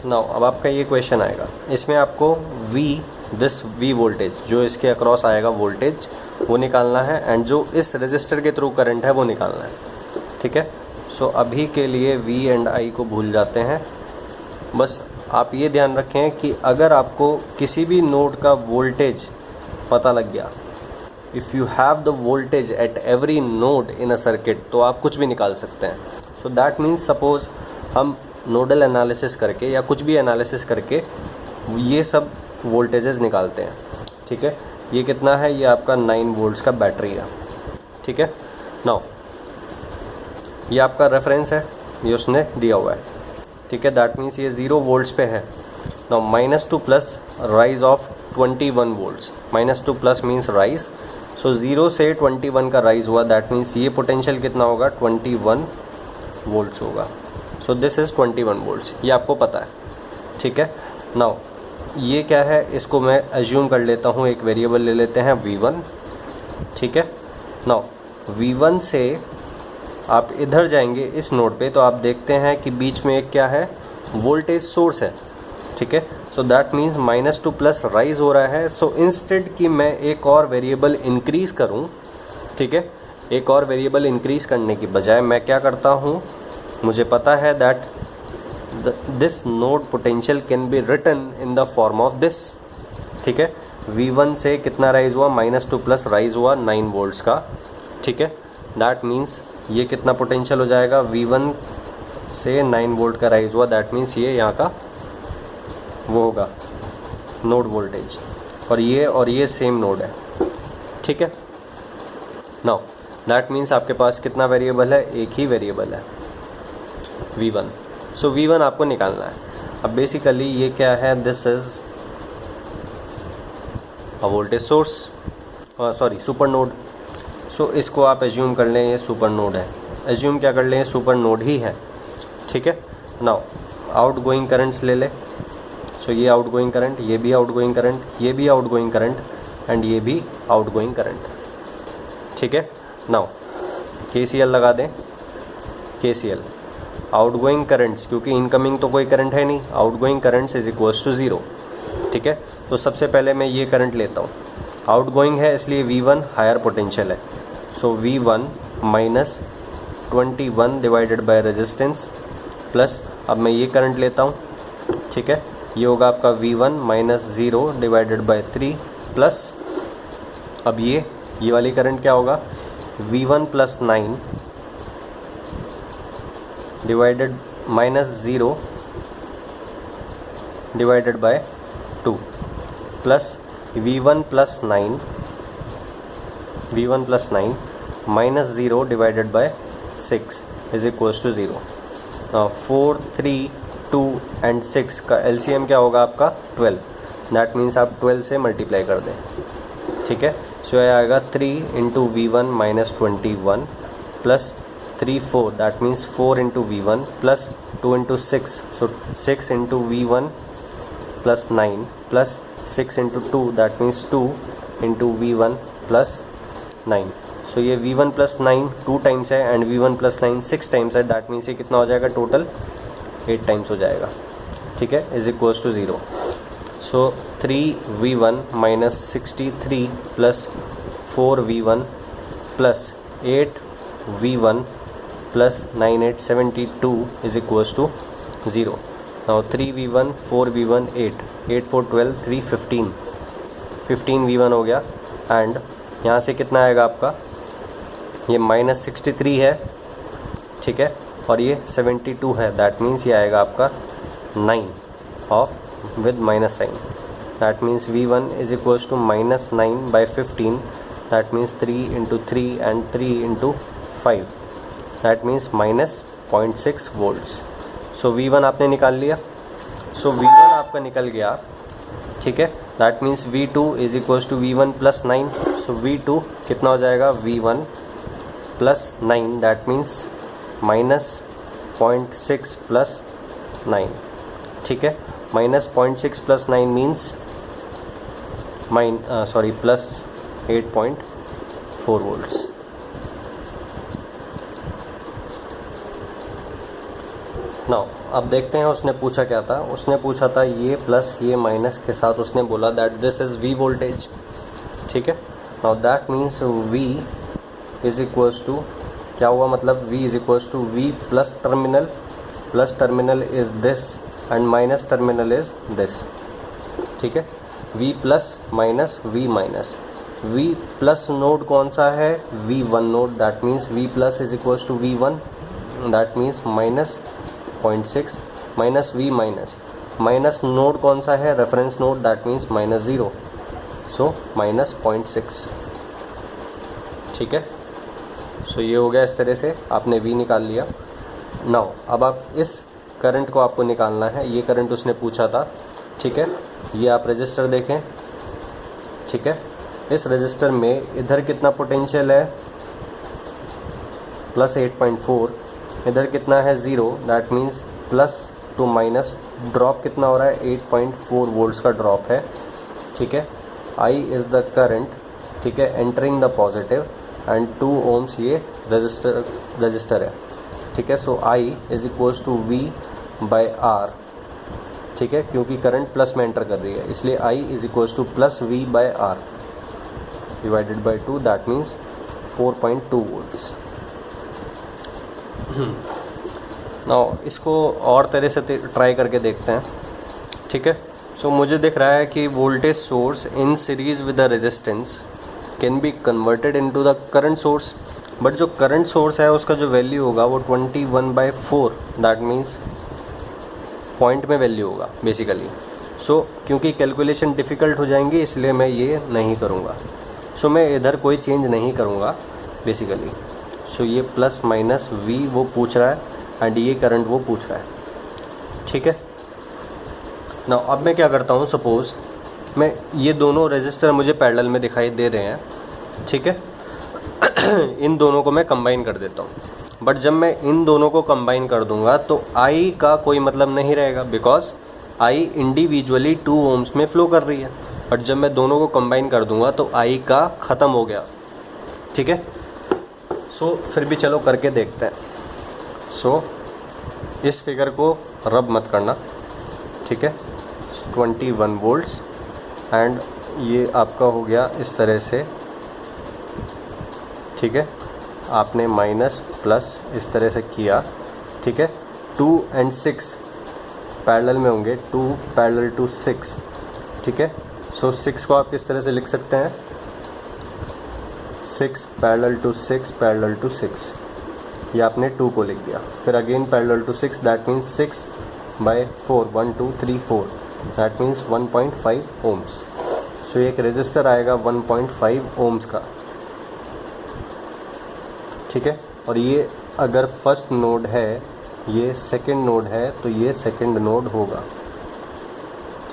Now अब आपका ये क्वेश्चन आएगा, इसमें आपको वी वोल्टेज जो इसके अक्रॉस आएगा वोल्टेज वो निकालना है, एंड जो इस रेजिस्टर के थ्रू करंट है वो निकालना है, ठीक है। सो अभी के लिए वी एंड आई को भूल जाते हैं। बस आप ये ध्यान रखें कि अगर आपको किसी भी नोड का वोल्टेज पता लग गया, if you have the voltage at every node in a circuit, तो आप कुछ भी निकाल सकते हैं। सो दैट मीन्स सपोज़ हम नोडल एनालिसिस करके या कुछ भी एनालिसिस करके ये सब वोल्टेजेस निकालते हैं, ठीक है। ये कितना है, ये आपका 9 वोल्ट्स का बैटरी है, ठीक है। नाउ ये आपका रेफरेंस है, ये उसने दिया हुआ है, ठीक है। दैट मीन्स ये 0 वोल्ट्स पे है। Now minus to plus rise of 21 volts, minus to plus means rise. So 0 से 21 का राइज हुआ, दैट मीन्स ये पोटेंशियल कितना होगा, 21 वोल्ट्स होगा। सो दिस इज़ 21 वोल्ट्स, ये आपको पता है, ठीक है। नाउ ये क्या है, इसको मैं एज्यूम कर लेता हूँ, एक वेरिएबल ले लेते हैं V1, ठीक है। नाउ V1 से आप इधर जाएंगे इस नोड पे, तो आप देखते हैं कि बीच में एक क्या है, वोल्टेज सोर्स है, ठीक है। So that means minus to plus rise हो रहा है। सो इंस्टेड कि मैं एक और वेरिएबल इंक्रीज़ करूँ, ठीक है, एक और वेरिएबल इंक्रीज़ करने की बजाय मैं क्या करता हूँ, मुझे पता है that this node potential can be written in the form of this, ठीक है। V1 से कितना राइज हुआ, माइनस टू प्लस राइज हुआ 9 वोल्ट्स का, ठीक है। दैट मीन्स ये कितना पोटेंशियल हो जाएगा, V1 से 9 वोल्ट का राइज हुआ, दैट मीन्स ये यहाँ का वो होगा नोड वोल्टेज, और ये सेम नोड है, ठीक है। नाउ दैट मीन्स आपके पास कितना वेरिएबल है, एक ही वेरिएबल है V1। सो V1 आपको निकालना है। अब बेसिकली ये क्या है, this is a voltage source, sorry super node. So इसको आप एज्यूम कर लें ये सुपर नोड है, एज्यूम क्या कर लें, सुपर नोड ही है, ठीक है। नाउ आउट गोइंग करंट्स ले ले। सो ये आउट गोइंग करंट, ये भी आउट गोइंग करंट, ये भी आउट गोइंग करंट, एंड ये भी आउट गोइंग करंट, ठीक है। नाउ KCL लगा दें, KCL आउट गोइंग करंट्स, क्योंकि इनकमिंग तो कोई करंट है नहीं, outgoing currents is equals to 0, ठीक है। तो सबसे पहले मैं ये करंट लेता हूँ, आउट गोइंग है इसलिए V1 हायर पोटेंशियल है। सो V1 minus 21 divided by resistance plus, अब मैं ये करंट लेता हूँ, ठीक है। ये होगा आपका V1 minus 0 divided bye 3 plus, अब ये वाली करंट क्या होगा, V1 plus 9 divided minus 0 divided by 2 plus V1 plus 9 minus 0 divided by 6 is equals to 0। 4, 3, 2 and 6 का LCM क्या होगा आपका 12, दैट मीन्स आप 12 से मल्टीप्लाई कर दें, ठीक है। सो यह आएगा 3 into V1 minus 21 plus 3 4, that means 4 into V1 plus 2 into 6, so 6 into V1 plus 9 plus 6 into 2, that means 2 into V1 plus 9। सो ये V1 प्लस 9 2 टाइम्स है एंड V1 प्लस 9 6 टाइम्स है, दैट मीन्स ये कितना हो जाएगा, टोटल 8 टाइम्स हो जाएगा, ठीक है, is equals to 0। So 3V1 minus 63 plus 4V1 plus 8V1 plus 9 8 72 is equals to 0। Now 3V1 4V1 8 8 4 12 3 15 V1 हो गया, एंड यहाँ से कितना आएगा आपका, ये माइनस 63 है, ठीक है, और ये 72 है, दैट मीन्स ये आएगा आपका 9 off with minus sign, that means V1 is equals to minus 9 by 15, that means 3 into 3 and 3 into 5, that means minus 0.6 volts. So V1 आपने निकाल लिया, सो V1 आपका निकल गया, ठीक है। That means V2 is equals to V1 plus 9, so V2 कितना हो जाएगा, V1 plus 9, that means minus 0.6 plus 9, ठीक है। Minus 0.6 plus 9 means plus 8.4 volts. Now अब देखते हैं उसने पूछा क्या था। उसने पूछा था ये प्लस ये माइनस के साथ उसने बोला that this is V voltage, ठीक है। Now that means V is equals to क्या हुआ, मतलब V is equals to V plus terminal is this and minus terminal is this, ठीक है। V plus minus V minus, V plus node कौन सा है, V1 node, that means V plus is equals to V1, that means minus 0.6 minus V minus, minus node कौन सा है, reference node, that means minus 0, so minus 0.6, ठीक है। सो ये हो गया, इस तरह से आपने V निकाल लिया। नाउ अब आप इस करंट को आपको निकालना है, ये करंट उसने पूछा था, ठीक है। ये आप रजिस्टर देखें, ठीक है। इस रजिस्टर में इधर कितना पोटेंशियल है, प्लस 8.4, इधर कितना है 0, that means plus two minus drop कितना हो रहा है, 8.4 वोल्ट्स का ड्रॉप है, ठीक है। I इज़ द करंट, ठीक है, entering the positive end 2 ohms ये रजिस्टर है, ठीक है। So I is equals to V by R, ठीक है, क्योंकि करंट प्लस में एंटर कर रही है, इसलिए I is equals to plus V by R divided by 2, that means 4.2 volts. Now इसको और तरह से ट्राई करके देखते हैं, ठीक है। सो मुझे दिख रहा है कि voltage source in series with the resistance can be converted into the current source, but जो करंट सोर्स है उसका जो वैल्यू होगा वो 21/4, दैट मीन्स पॉइंट में वैल्यू होगा बेसिकली। सो क्योंकि कैलकुलेशन डिफ़िकल्ट हो जाएंगी इसलिए मैं ये नहीं करूँगा। सो मैं इधर कोई चेंज नहीं करूँगा बेसिकली। सो ये प्लस माइनस V वो पूछ रहा है एंड ये करंट वो पूछ रहा है, ठीक है। नाउ अब मैं क्या करता हूँ, सपोज़ मैं ये दोनों रेजिस्टर मुझे पैरेलल में दिखाई दे रहे हैं, ठीक है। इन दोनों को मैं कंबाइन कर देता हूँ, बट जब मैं इन दोनों को कंबाइन कर दूंगा तो I का कोई मतलब नहीं रहेगा, बिकॉज I इंडिविजुअली 2 ohms में फ़्लो कर रही है, बट जब मैं दोनों को कंबाइन कर दूंगा तो I का ख़त्म हो गया, ठीक है। सो फिर भी चलो करके देखते हैं। सो इस फिगर को रब मत करना, ठीक है। 21 वोल्ट्स एंड ये आपका हो गया इस तरह से, ठीक है। आपने माइनस प्लस इस तरह से किया, ठीक है। 2 and 6 पैरेलल में होंगे, 2 पैरेलल टू 6, ठीक है। सो 6 को आप किस तरह से लिख सकते हैं, 6 पैरेलल टू 6 पैरेलल टू 6, ये आपने 2 को लिख दिया, फिर again parallel to 6, that means 6/4, 1 2 3 4, that means 1.5 ohms। So एक रेजिस्टर आएगा 1.5 ohms का, ठीक है। और ये अगर फर्स्ट नोड है, ये सेकंड नोड है, तो ये सेकंड नोड होगा,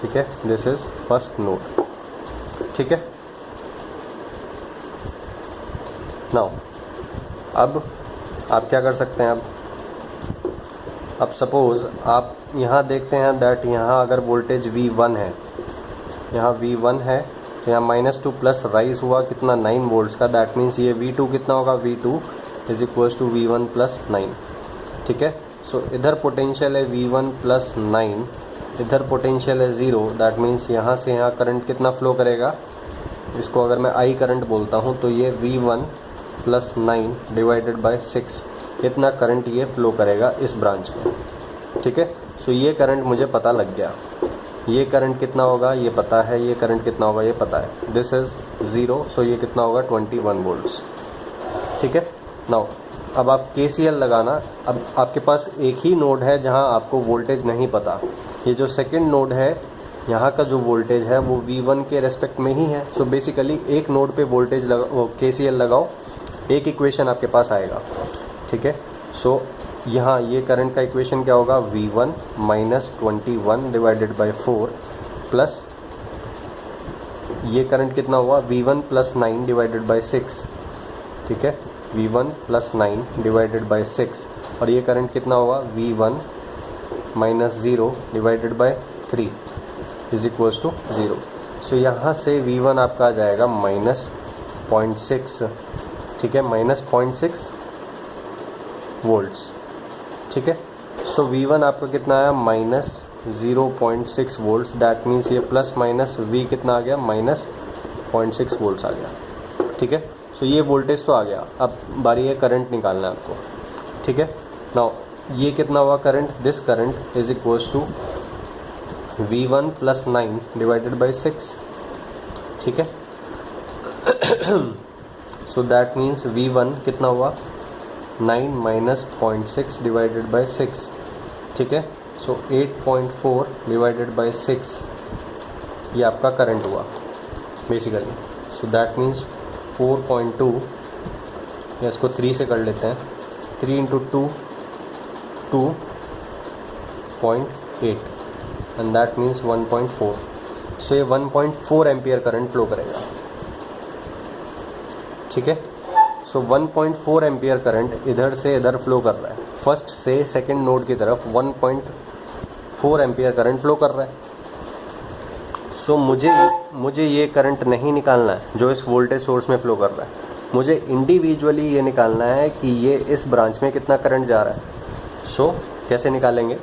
ठीक है। दिस इज़ फर्स्ट नोड, ठीक है। नाउ अब आप क्या कर सकते हैं, अब सपोज़ आप यहाँ देखते हैं दैट यहाँ अगर वोल्टेज V1 है, यहाँ V1 है, तो यहाँ -2 प्लस राइज हुआ कितना 9 वोल्ट्स का, दैट मीन्स ये V2 कितना होगा, V2 is equals to V1 plus 9, ठीक है। सो इधर पोटेंशियल है V1 प्लस 9, इधर पोटेंशियल है 0, दैट मीन्स यहाँ से यहाँ करंट कितना फ़्लो करेगा, इसको अगर मैं I करंट बोलता हूँ तो ये V1 प्लस 9 डिवाइडेड बाय 6, इतना करंट ये फ़्लो करेगा इस ब्रांच में, ठीक है। सो ये करंट मुझे पता लग गया, ये करंट कितना होगा ये पता है, ये करंट कितना होगा ये पता है, दिस इज़ 0, सो ये कितना होगा 21 वोल्ट्स, ठीक है। नाउ अब आप KCL लगाना। अब आपके पास एक ही नोड है जहां आपको वोल्टेज नहीं पता, ये जो सेकंड नोड है यहाँ का जो वोल्टेज है वो V1 के रेस्पेक्ट में ही है। सो बेसिकली एक नोड पे वोल्टेज लगाओ, KCL लगाओ, एक इक्वेशन आपके पास आएगा, ठीक है। सो यहाँ ये करंट का इक्वेशन क्या होगा, V1 minus 21 divided by 4 plus ये करंट कितना हुआ, V1 प्लस 9 डिवाइडेड बाई 6, ठीक है। V1 प्लस 9 डिवाइडेड बाई 6, और ये करंट कितना होगा, V1 minus 0 divided by 3 is equals to 0। So यहाँ से V1 आपका आ जाएगा -0.6, ठीक है, -0.6 वोल्ट्स, ठीक है। सो V1 आपका कितना आया माइनस 0.6 वोल्ट्स, दैट मीन्स ये प्लस माइनस V कितना आ गया माइनस 0.6 वोल्ट्स आ गया। ठीक है, सो ये वोल्टेज तो आ गया। अब बारी है करंट निकालना है आपको। ठीक है, नाउ ये कितना हुआ current, this current is equals to V1 plus 9 divided by 6। ठीक है, सो दैट मीन्स V1 कितना हुआ 9 माइनस 0.6 डिवाइडेड बाई 6। ठीक है, सो 8.4 डिवाइडेड बाई 6 ये आपका करंट हुआ बेसिकली। सो दैट मीन्स 4.2, या इसको 3 से कर लेते हैं, 3 इंटू 2 2.8 एंड दैट मीन्स 1.4। सो ये 1.4 एम्पियर करंट फ्लो करेगा। ठीक है, सो 1.4 एम्पियर करंट इधर से इधर फ्लो कर रहा है, फर्स्ट से सेकंड नोड की तरफ 1.4 एम्पियर करंट फ्लो कर रहा है। सो मुझे ये करंट नहीं निकालना है जो इस वोल्टेज सोर्स में फ्लो कर रहा है, मुझे इंडिविजुअली ये निकालना है कि ये इस ब्रांच में कितना करंट जा रहा है। सो कैसे निकालेंगे,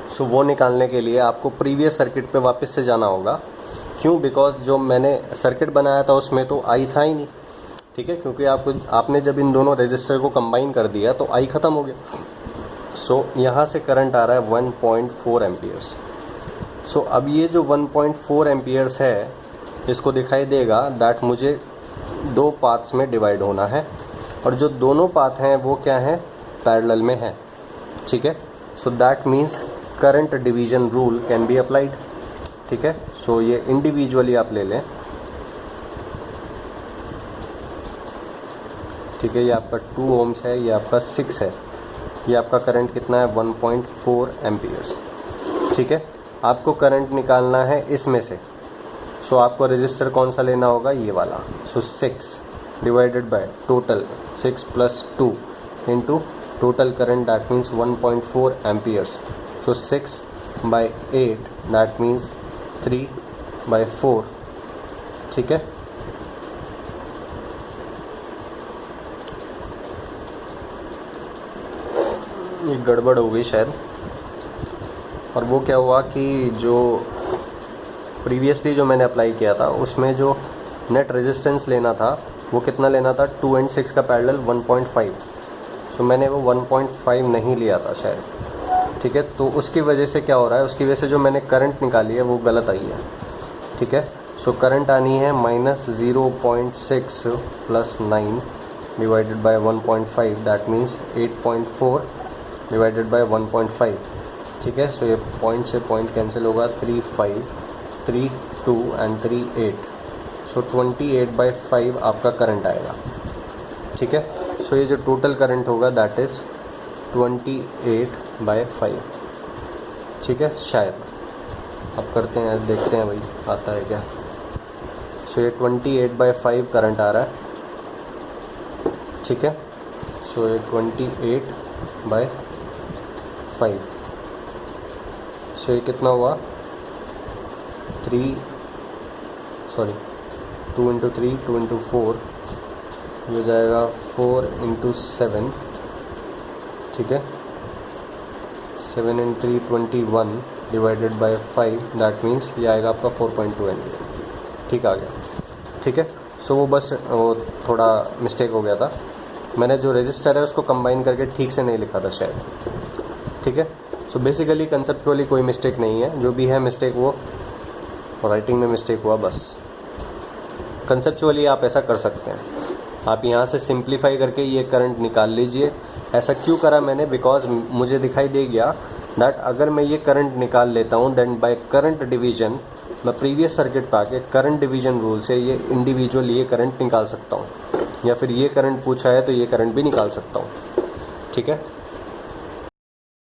सो वो निकालने के लिए आपको प्रीवियस सर्किट पे वापस से जाना होगा। क्यों, बिकॉज जो मैंने सर्किट बनाया था उसमें तो आई था ही नहीं। ठीक है, क्योंकि आपने जब इन दोनों रेजिस्टर को कंबाइन कर दिया तो आई ख़त्म हो गया। सो यहाँ से करंट आ रहा है 1.4 एम्पियर्स। सो अब ये जो 1.4 एम्पियर्स है इसको दिखाई देगा दैट मुझे 2 पाथ्स में डिवाइड होना है, और जो दोनों पाथ हैं वो क्या हैं, पैरेलल में है। ठीक है, so that means current division rule can be applied. ठीक है, सो ये इंडिविजुअली आप ले लें। ठीक है, ये आपका 2 ओम्स है, ये आपका 6 है, ये आपका करंट कितना है 1.4 एम्पियर्स। ठीक है, आपको करंट निकालना है इसमें से। सो आपको रेजिस्टर कौन सा लेना होगा, ये वाला। So 6 divided by total 6 plus 2 into total current, that means 1.4 amperes. So 6 by 8 that means 3 by 4। ठीक है, ये गड़बड़ हो गई शायद। और वो क्या हुआ कि जो प्रीवियसली जो मैंने अप्लाई किया था उसमें जो नेट रेजिस्टेंस लेना था वो कितना लेना था, 2 एंड 6 का पैरेलल 1.5। सो मैंने वो 1.5 नहीं लिया था शायद। ठीक है, तो उसकी वजह से क्या हो रहा है, उसकी वजह से जो मैंने करंट निकाली है वो गलत आई है। ठीक है, सो करंट आनी है minus 0.6 plus 9 divided by 1.5, that means 8.4 divided by 1.5। ठीक है, सो ये पॉइंट से पॉइंट कैंसिल होगा, 3 5 3 2 एंड 3 8। सो 28/5 आपका करंट आएगा। ठीक है, सो ये जो टोटल करंट होगा दैट इज़ 28/5। ठीक है, शायद अब करते हैं, देखते हैं भाई आता है क्या। सो ये 28/5 करंट आ रहा है। ठीक है, सो ये 28/5। सो ये कितना हुआ, 2 इंटू 3 2 इंटू 4, ये हो जाएगा 4 इंटू 7। ठीक है, 7 इन 3 21 डिवाइडेड बाय 5, दैट मीन्स ये आएगा आपका 4.2 एम्पियर। ठीक आ गया। ठीक है, सो वो बस वो थोड़ा मिस्टेक हो गया था, मैंने जो रजिस्टर है उसको कंबाइन करके ठीक से नहीं लिखा था शायद। ठीक है, सो बेसिकली कंसेप्चुअली कोई मिस्टेक नहीं है, जो भी है मिस्टेक वो राइटिंग में मिस्टेक हुआ बस। कंसेप्चुअली आप ऐसा कर सकते हैं, आप यहाँ से सिंप्लीफाई करके ये करंट निकाल लीजिए। ऐसा क्यों करा मैंने, बिकॉज मुझे दिखाई दे गया दैट अगर मैं ये करंट निकाल लेता हूँ देन बाय करंट डिवीजन मैं प्रीवियस सर्किट पे आके करंट डिवीजन रूल से ये इंडिविजुअल ये करंट निकाल सकता हूँ, या फिर ये करंट पूछा है तो ये करंट भी निकाल सकता हूँ। ठीक है,